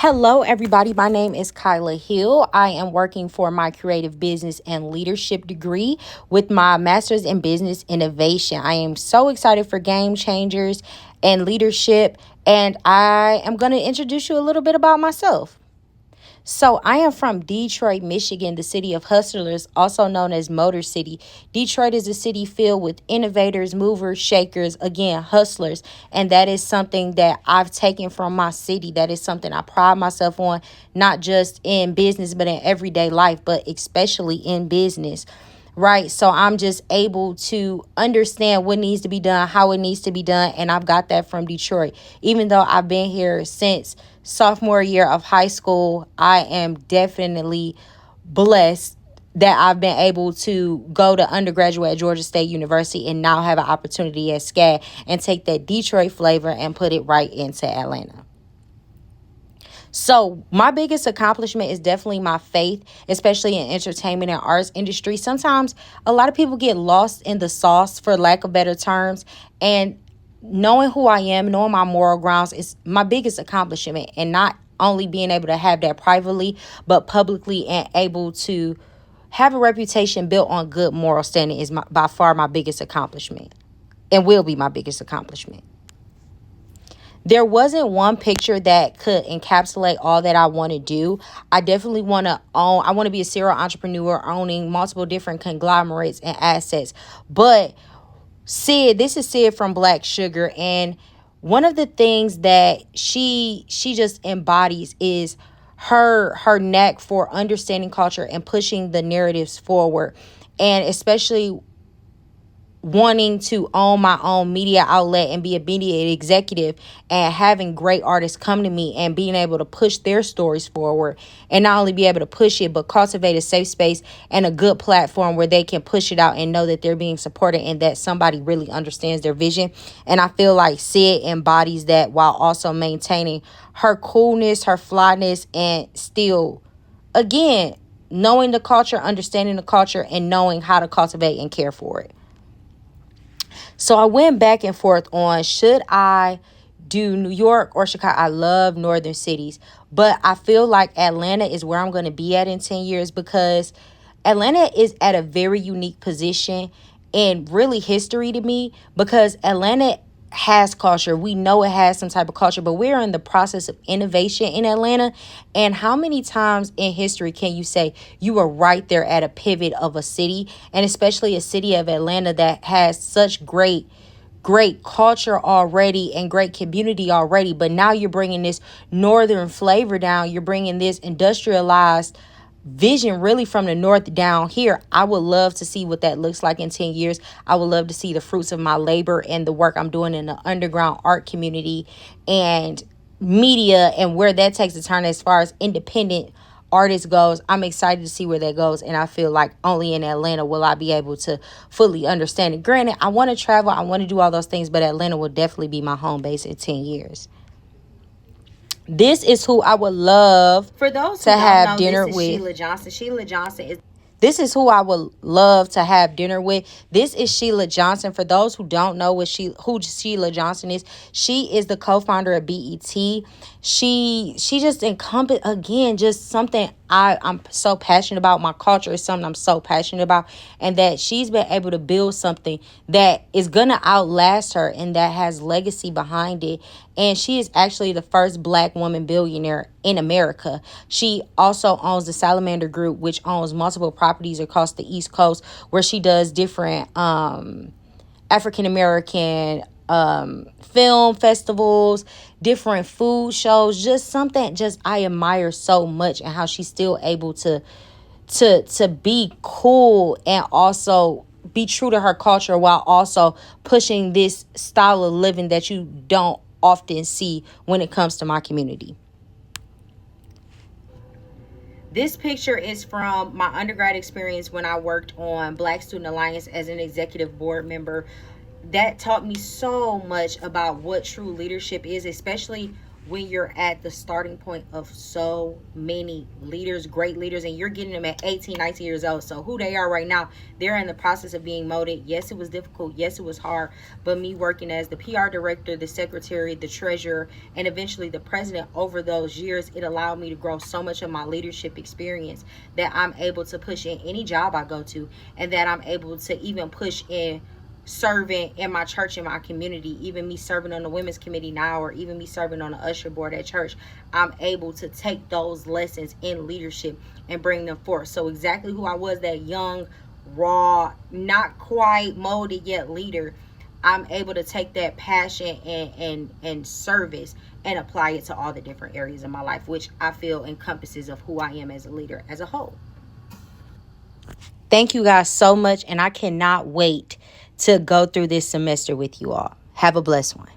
Hello, everybody. My name is Kyla Hill. I am working for my creative business and leadership degree with my master's in business innovation. I am so excited for game changers and leadership, and I am going to introduce you a little bit about myself. So, I am from Detroit, Michigan, the city of hustlers, also known as Motor City. Detroit is a city filled with innovators, movers, shakers, again, hustlers. And that is something that I've taken from my city. That is something I pride myself on, not just in business, but in everyday life, but especially in business. Right. So I'm just able to understand what needs to be done, how it needs to be done. And I've got that from Detroit. Even though I've been here since sophomore year of high school, I am definitely blessed that I've been able to go to undergraduate at Georgia State University and now have an opportunity at SCAD and take that Detroit flavor and put it right into Atlanta. So my biggest accomplishment is definitely my faith, especially in entertainment and arts industry. Sometimes a lot of people get lost in the sauce, for lack of better terms, and knowing who I am, knowing my moral grounds is my biggest accomplishment, and not only being able to have that privately, but publicly, and able to have a reputation built on good moral standing is by far my biggest accomplishment, and will be my biggest accomplishment. There wasn't one picture that could encapsulate all that I want to do. I definitely want to own, I want to be a serial entrepreneur owning multiple different conglomerates and assets. But this is Sid from Black Sugar, and one of the things that she just embodies is her knack for understanding culture and pushing the narratives forward, and especially wanting to own my own media outlet and be a media executive, and having great artists come to me and being able to push their stories forward, and not only be able to push it but cultivate a safe space and a good platform where they can push it out and know that they're being supported and that somebody really understands their vision. And I feel like Sid embodies that while also maintaining her coolness, her flyness, and still, again, knowing the culture, understanding the culture, and knowing how to cultivate and care for it. So I went back and forth on, should I do New York or Chicago? I love northern cities, but I feel like Atlanta is where I'm going to be at in 10 years, because Atlanta is at a very unique position in really history to me, because Atlanta has culture. We know it has some type of culture, but we're in the process of innovation in Atlanta. And how many times in history can you say you were right there at a pivot of a city, and especially a city of Atlanta that has such great culture already and great community already, but now you're bringing this northern flavor down, you're bringing this industrialized vision really from the north down here. I would love to see what that looks like in 10 years. I would love to see the fruits of my labor and the work I'm doing in the underground art community and media, and where that takes a turn as far as independent artist goes. I'm excited to see where that goes, and I feel like only in Atlanta will I be able to fully understand it. Granted, I want to travel, I want to do all those things, but Atlanta will definitely be my home base in 10 years. This is who I would love For those to who don't have know, dinner this is with. Sheila Johnson. Sheila Johnson is This is who I would love to have dinner with. This is Sheila Johnson. For those who don't know who Sheila Johnson is, she is the co-founder of BET. She just encompass, again, just something I'm so passionate about. My culture is something I'm so passionate about, and that she's been able to build something that is gonna outlast her and that has legacy behind it. And she is actually the first Black woman billionaire in America. She also owns the Salamander Group, which owns multiple properties across the East Coast, where she does different African American film festivals, different food shows. Just something just I admire so much, and how she's still able to be cool and also be true to her culture, while also pushing this style of living that you don't often see when it comes to my community. This picture is from my undergrad experience when I worked on Black Student Alliance as an executive board member. That taught me so much about what true leadership is, especially when you're at the starting point of so many leaders, great leaders, and you're getting them at 18, 19 years old. So who they are right now, they're in the process of being molded. Yes, it was difficult. Yes, it was hard. But me working as the PR director, the secretary, the treasurer, and eventually the president over those years, it allowed me to grow so much of my leadership experience that I'm able to push in any job I go to, and that I'm able to even push in serving in my church, in my community. Even me serving on the women's committee now, or even me serving on the usher board at church, I'm able to take those lessons in leadership and bring them forth. So exactly who I was, that young, raw, not quite molded yet leader, I'm able to take that passion and service and apply it to all the different areas of my life, which I feel encompasses of who I am as a leader as a whole. Thank you guys so much, and I cannot wait to go through this semester with you all. Have a blessed one.